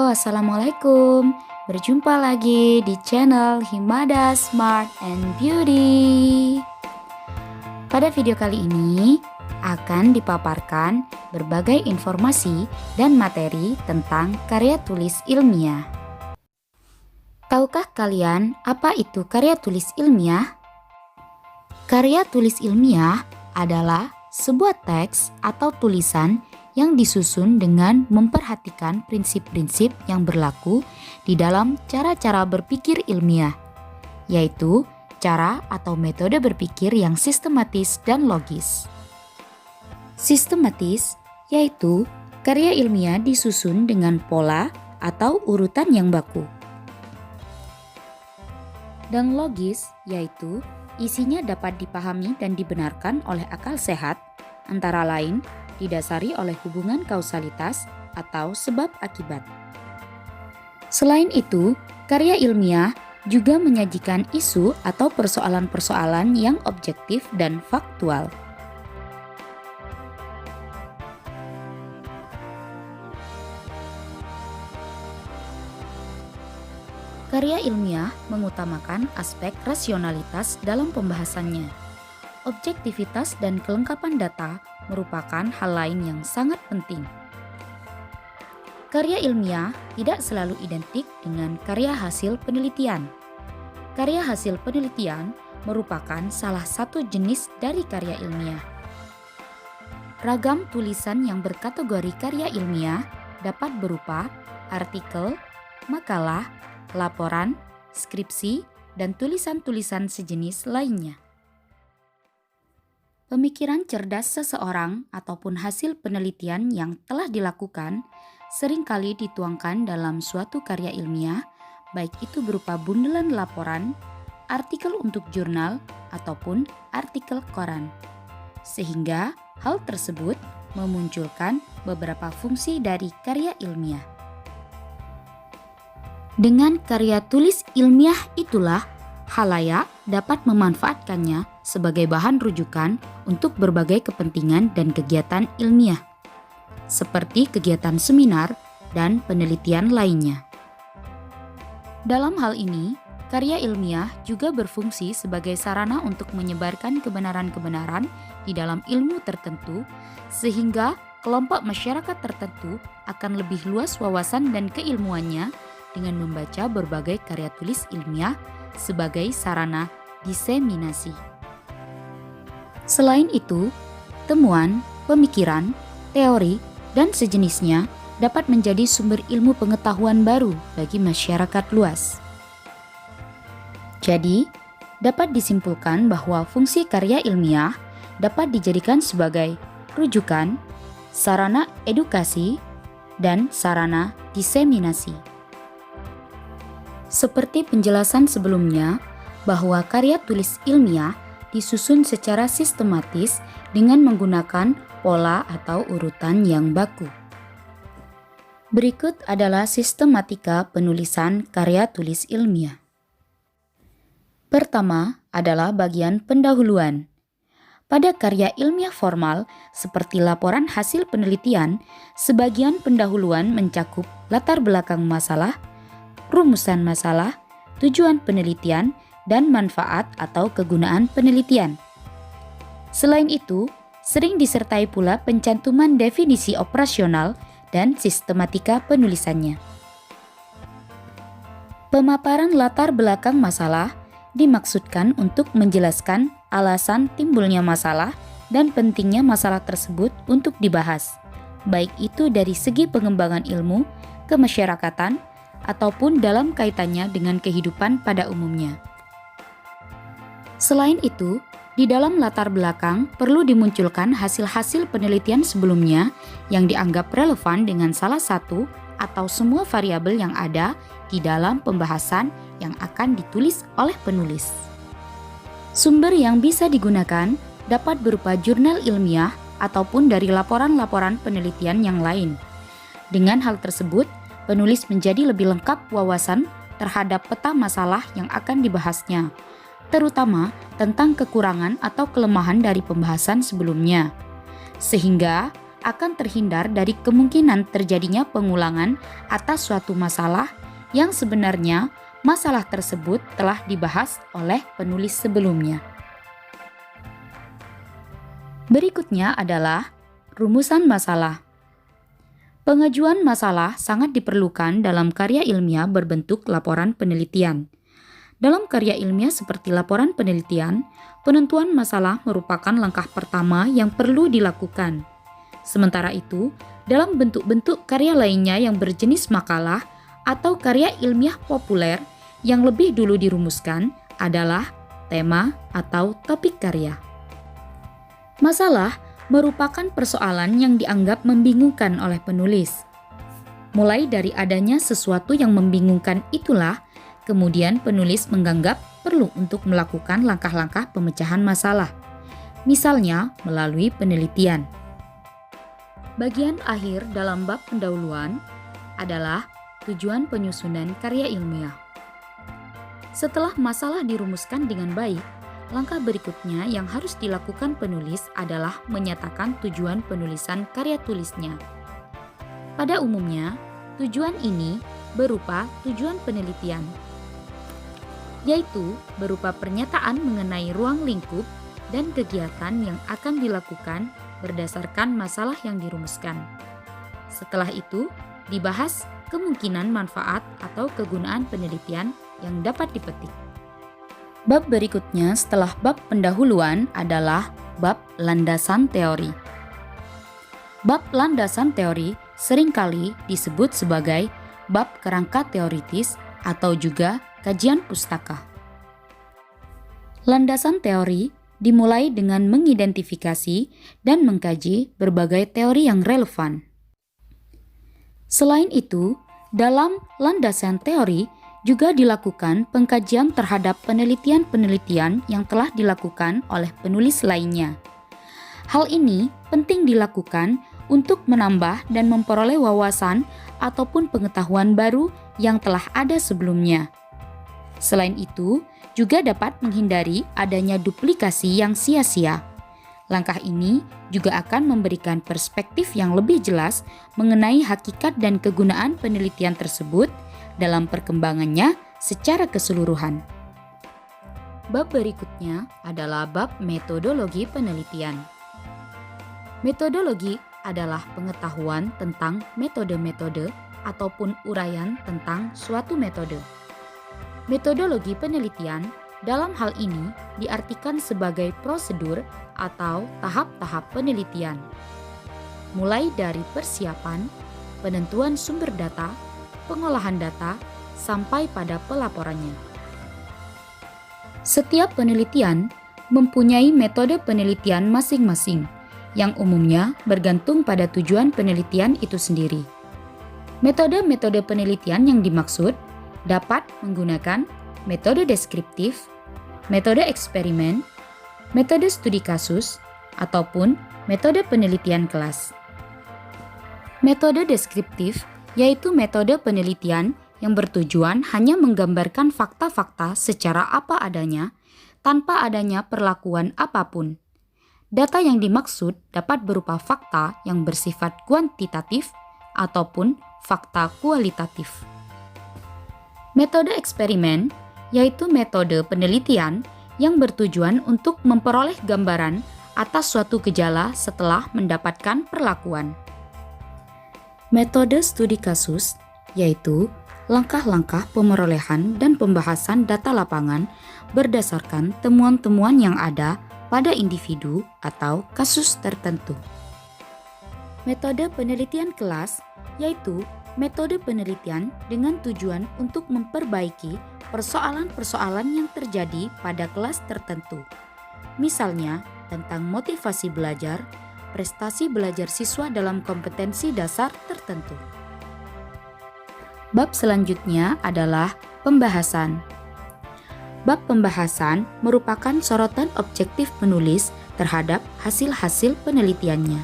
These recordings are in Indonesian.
Halo, Assalamualaikum. Berjumpa lagi di channel Himada Smart and Beauty. Pada video kali ini akan dipaparkan berbagai informasi dan materi tentang karya tulis ilmiah. Tahukah kalian apa itu karya tulis ilmiah? Karya tulis ilmiah adalah sebuah teks atau tulisan yang disusun dengan memperhatikan prinsip-prinsip yang berlaku di dalam cara-cara berpikir ilmiah, yaitu cara atau metode berpikir yang sistematis dan logis. Sistematis yaitu karya ilmiah disusun dengan pola atau urutan yang baku. Dan logis yaitu isinya dapat dipahami dan dibenarkan oleh akal sehat, antara lain didasari oleh hubungan kausalitas atau sebab akibat. Selain itu, karya ilmiah juga menyajikan isu atau persoalan-persoalan yang objektif dan faktual. Karya ilmiah mengutamakan aspek rasionalitas dalam pembahasannya. Objektivitas dan kelengkapan data merupakan hal lain yang sangat penting. Karya ilmiah tidak selalu identik dengan karya hasil penelitian. Karya hasil penelitian merupakan salah satu jenis dari karya ilmiah. Ragam tulisan yang berkategori karya ilmiah dapat berupa artikel, makalah, laporan, skripsi, dan tulisan-tulisan sejenis lainnya. Pemikiran cerdas seseorang ataupun hasil penelitian yang telah dilakukan seringkali dituangkan dalam suatu karya ilmiah, baik itu berupa bundelan laporan, artikel untuk jurnal, ataupun artikel koran. Sehingga hal tersebut memunculkan beberapa fungsi dari karya ilmiah. Dengan karya tulis ilmiah itulah khalayak dapat memanfaatkannya sebagai bahan rujukan untuk berbagai kepentingan dan kegiatan ilmiah, seperti kegiatan seminar dan penelitian lainnya. Dalam hal ini, karya ilmiah juga berfungsi sebagai sarana untuk menyebarkan kebenaran-kebenaran di dalam ilmu tertentu, sehingga kelompok masyarakat tertentu akan lebih luas wawasan dan keilmuannya dengan membaca berbagai karya tulis ilmiah sebagai sarana diseminasi. Selain itu, temuan, pemikiran, teori, dan sejenisnya dapat menjadi sumber ilmu pengetahuan baru bagi masyarakat luas. Jadi, dapat disimpulkan bahwa fungsi karya ilmiah dapat dijadikan sebagai rujukan, sarana edukasi, dan sarana diseminasi. Seperti penjelasan sebelumnya, bahwa karya tulis ilmiah disusun secara sistematis dengan menggunakan pola atau urutan yang baku. Berikut adalah sistematika penulisan karya tulis ilmiah. Pertama adalah bagian pendahuluan. Pada karya ilmiah formal seperti laporan hasil penelitian, sebagian pendahuluan mencakup latar belakang masalah, rumusan masalah, tujuan penelitian, dan manfaat atau kegunaan penelitian. Selain itu, sering disertai pula pencantuman definisi operasional dan sistematika penulisannya. Pemaparan latar belakang masalah dimaksudkan untuk menjelaskan alasan timbulnya masalah dan pentingnya masalah tersebut untuk dibahas, baik itu dari segi pengembangan ilmu, kemasyarakatan, ataupun dalam kaitannya dengan kehidupan pada umumnya. Selain itu, di dalam latar belakang perlu dimunculkan hasil-hasil penelitian sebelumnya yang dianggap relevan dengan salah satu atau semua variabel yang ada di dalam pembahasan yang akan ditulis oleh penulis. Sumber yang bisa digunakan dapat berupa jurnal ilmiah ataupun dari laporan-laporan penelitian yang lain. Dengan hal tersebut, penulis menjadi lebih lengkap wawasan terhadap peta masalah yang akan dibahasnya, terutama tentang kekurangan atau kelemahan dari pembahasan sebelumnya, sehingga akan terhindar dari kemungkinan terjadinya pengulangan atas suatu masalah yang sebenarnya masalah tersebut telah dibahas oleh penulis sebelumnya. Berikutnya adalah rumusan masalah. Pengajuan masalah sangat diperlukan dalam karya ilmiah berbentuk laporan penelitian. Dalam karya ilmiah seperti laporan penelitian, penentuan masalah merupakan langkah pertama yang perlu dilakukan. Sementara itu, dalam bentuk-bentuk karya lainnya yang berjenis makalah atau karya ilmiah populer yang lebih dulu dirumuskan adalah tema atau topik karya. Masalah merupakan persoalan yang dianggap membingungkan oleh penulis. Mulai dari adanya sesuatu yang membingungkan itulah, kemudian penulis menganggap perlu untuk melakukan langkah-langkah pemecahan masalah, misalnya melalui penelitian. Bagian akhir dalam bab pendahuluan adalah tujuan penyusunan karya ilmiah. Setelah masalah dirumuskan dengan baik, langkah berikutnya yang harus dilakukan penulis adalah menyatakan tujuan penulisan karya tulisnya. Pada umumnya, tujuan ini berupa tujuan penelitian, yaitu berupa pernyataan mengenai ruang lingkup dan kegiatan yang akan dilakukan berdasarkan masalah yang dirumuskan. Setelah itu, dibahas kemungkinan manfaat atau kegunaan penelitian yang dapat dipetik. Bab berikutnya setelah bab pendahuluan adalah bab landasan teori. Bab landasan teori seringkali disebut sebagai bab kerangka teoritis atau juga kajian pustaka. Landasan teori dimulai dengan mengidentifikasi dan mengkaji berbagai teori yang relevan. Selain itu, dalam landasan teori juga dilakukan pengkajian terhadap penelitian-penelitian yang telah dilakukan oleh penulis lainnya. Hal ini penting dilakukan untuk menambah dan memperoleh wawasan ataupun pengetahuan baru yang telah ada sebelumnya. Selain itu, juga dapat menghindari adanya duplikasi yang sia-sia. Langkah ini juga akan memberikan perspektif yang lebih jelas mengenai hakikat dan kegunaan penelitian tersebut dalam perkembangannya secara keseluruhan. Bab berikutnya adalah bab metodologi penelitian. Metodologi adalah pengetahuan tentang metode-metode ataupun uraian tentang suatu metode. Metodologi penelitian dalam hal ini diartikan sebagai prosedur atau tahap-tahap penelitian, mulai dari persiapan, penentuan sumber data, pengolahan data, sampai pada pelaporannya. Setiap penelitian mempunyai metode penelitian masing-masing, yang umumnya bergantung pada tujuan penelitian itu sendiri. Metode-metode penelitian yang dimaksud dapat menggunakan metode deskriptif, metode eksperimen, metode studi kasus, ataupun metode penelitian kelas. Metode deskriptif yaitu metode penelitian yang bertujuan hanya menggambarkan fakta-fakta secara apa adanya, tanpa adanya perlakuan apapun. Data yang dimaksud dapat berupa fakta yang bersifat kuantitatif ataupun fakta kualitatif. Metode eksperimen yaitu metode penelitian yang bertujuan untuk memperoleh gambaran atas suatu gejala setelah mendapatkan perlakuan. Metode studi kasus yaitu langkah-langkah pemerolehan dan pembahasan data lapangan berdasarkan temuan-temuan yang ada pada individu atau kasus tertentu. Metode penelitian kelas yaitu metode penelitian dengan tujuan untuk memperbaiki persoalan-persoalan yang terjadi pada kelas tertentu. Misalnya tentang motivasi belajar, prestasi belajar siswa dalam kompetensi dasar tertentu. Bab selanjutnya adalah pembahasan. Bab pembahasan merupakan sorotan objektif penulis terhadap hasil-hasil penelitiannya.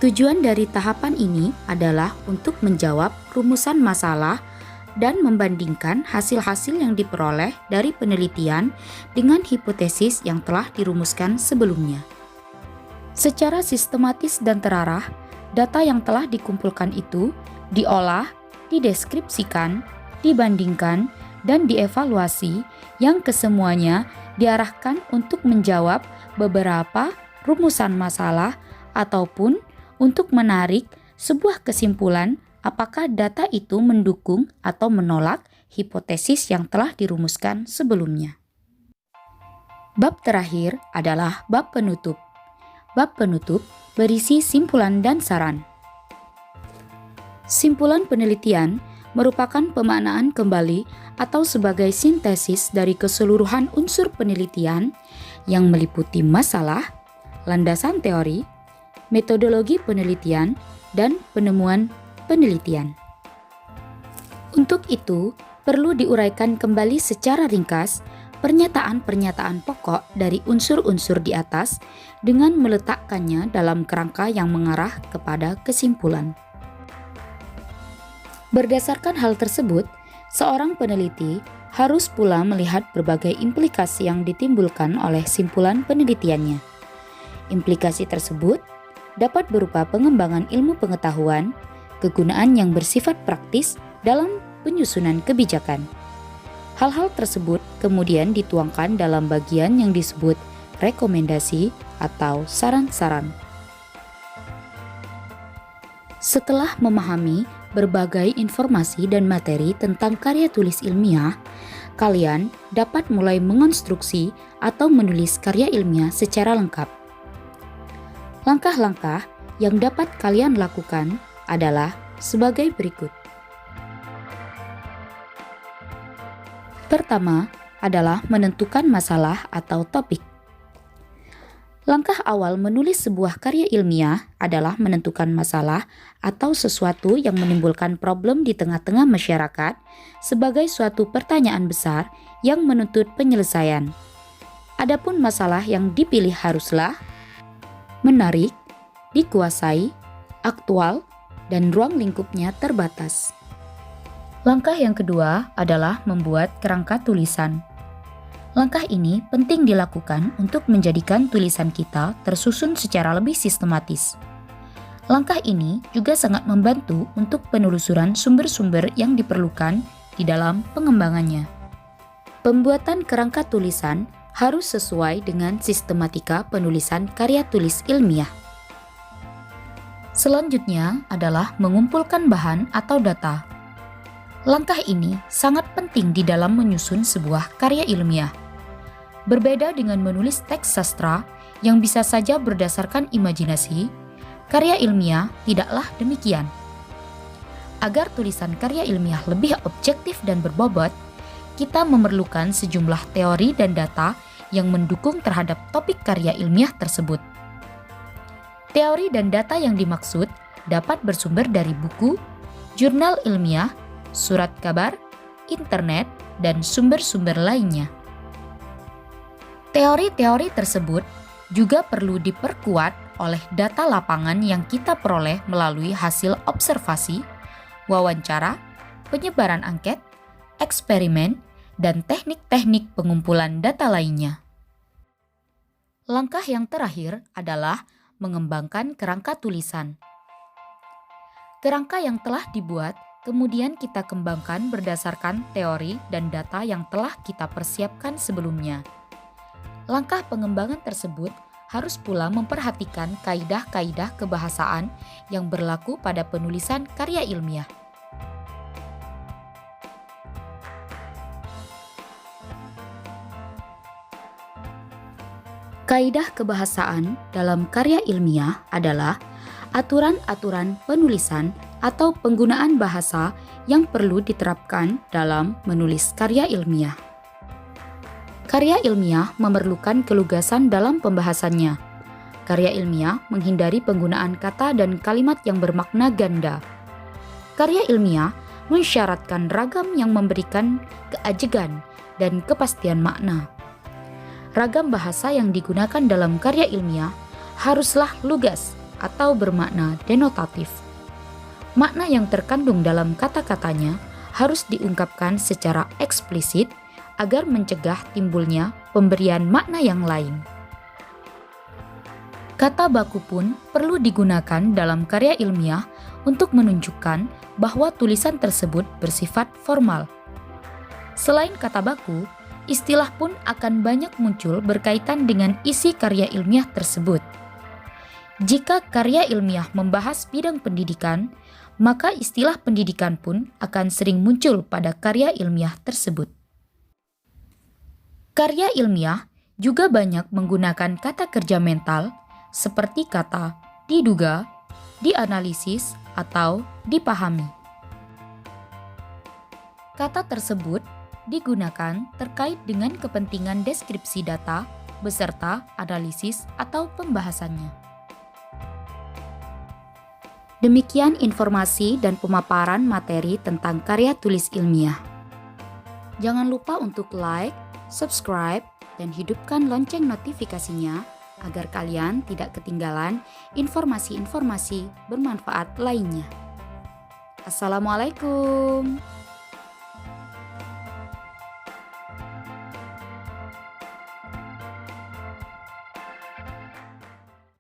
Tujuan dari tahapan ini adalah untuk menjawab rumusan masalah dan membandingkan hasil-hasil yang diperoleh dari penelitian dengan hipotesis yang telah dirumuskan sebelumnya. Secara sistematis dan terarah, data yang telah dikumpulkan itu diolah, dideskripsikan, dibandingkan, dan dievaluasi yang kesemuanya diarahkan untuk menjawab beberapa rumusan masalah ataupun untuk menarik sebuah kesimpulan apakah data itu mendukung atau menolak hipotesis yang telah dirumuskan sebelumnya. Bab terakhir adalah bab penutup. Bab penutup berisi simpulan dan saran. Simpulan penelitian merupakan pemaknaan kembali atau sebagai sintesis dari keseluruhan unsur penelitian yang meliputi masalah, landasan teori, metodologi penelitian, dan penemuan penelitian. Untuk itu, perlu diuraikan kembali secara ringkas pernyataan-pernyataan pokok dari unsur-unsur di atas dengan meletakkannya dalam kerangka yang mengarah kepada kesimpulan. Berdasarkan hal tersebut, seorang peneliti harus pula melihat berbagai implikasi yang ditimbulkan oleh simpulan penelitiannya. Implikasi tersebut dapat berupa pengembangan ilmu pengetahuan, kegunaan yang bersifat praktis dalam penyusunan kebijakan. Hal-hal tersebut kemudian dituangkan dalam bagian yang disebut rekomendasi atau saran-saran. Setelah memahami berbagai informasi dan materi tentang karya tulis ilmiah, kalian dapat mulai mengonstruksi atau menulis karya ilmiah secara lengkap. Langkah-langkah yang dapat kalian lakukan adalah sebagai berikut. Pertama adalah menentukan masalah atau topik. Langkah awal menulis sebuah karya ilmiah adalah menentukan masalah atau sesuatu yang menimbulkan problem di tengah-tengah masyarakat sebagai suatu pertanyaan besar yang menuntut penyelesaian. Adapun masalah yang dipilih haruslah menarik, dikuasai, aktual, dan ruang lingkupnya terbatas. Langkah yang kedua adalah membuat kerangka tulisan. Langkah ini penting dilakukan untuk menjadikan tulisan kita tersusun secara lebih sistematis. Langkah ini juga sangat membantu untuk penelusuran sumber-sumber yang diperlukan di dalam pengembangannya. Pembuatan kerangka tulisan harus sesuai dengan sistematika penulisan karya tulis ilmiah. Selanjutnya adalah mengumpulkan bahan atau data. Langkah ini sangat penting di dalam menyusun sebuah karya ilmiah. Berbeda dengan menulis teks sastra yang bisa saja berdasarkan imajinasi, karya ilmiah tidaklah demikian. Agar tulisan karya ilmiah lebih objektif dan berbobot, kita memerlukan sejumlah teori dan data yang mendukung terhadap topik karya ilmiah tersebut. Teori dan data yang dimaksud dapat bersumber dari buku, jurnal ilmiah, surat kabar, internet, dan sumber-sumber lainnya. Teori-teori tersebut juga perlu diperkuat oleh data lapangan yang kita peroleh melalui hasil observasi, wawancara, penyebaran angket, eksperimen, dan teknik-teknik pengumpulan data lainnya. Langkah yang terakhir adalah mengembangkan kerangka tulisan. Kerangka yang telah dibuat kemudian kita kembangkan berdasarkan teori dan data yang telah kita persiapkan sebelumnya. Langkah pengembangan tersebut harus pula memperhatikan kaidah-kaidah kebahasaan yang berlaku pada penulisan karya ilmiah. Kaidah kebahasaan dalam karya ilmiah adalah aturan-aturan penulisan atau penggunaan bahasa yang perlu diterapkan dalam menulis karya ilmiah. Karya ilmiah memerlukan kelugasan dalam pembahasannya. Karya ilmiah menghindari penggunaan kata dan kalimat yang bermakna ganda. Karya ilmiah mensyaratkan ragam yang memberikan keajegan dan kepastian makna. Ragam bahasa yang digunakan dalam karya ilmiah haruslah lugas atau bermakna denotatif. Makna yang terkandung dalam kata-katanya harus diungkapkan secara eksplisit agar mencegah timbulnya pemberian makna yang lain. Kata baku pun perlu digunakan dalam karya ilmiah untuk menunjukkan bahwa tulisan tersebut bersifat formal. Selain kata baku, istilah pun akan banyak muncul berkaitan dengan isi karya ilmiah tersebut. Jika karya ilmiah membahas bidang pendidikan, maka istilah pendidikan pun akan sering muncul pada karya ilmiah tersebut. Karya ilmiah juga banyak menggunakan kata kerja mental seperti kata diduga, dianalisis, atau dipahami. Kata tersebut digunakan terkait dengan kepentingan deskripsi data beserta analisis atau pembahasannya. Demikian informasi dan pemaparan materi tentang karya tulis ilmiah. Jangan lupa untuk like, subscribe, dan hidupkan lonceng notifikasinya agar kalian tidak ketinggalan informasi-informasi bermanfaat lainnya. Assalamualaikum.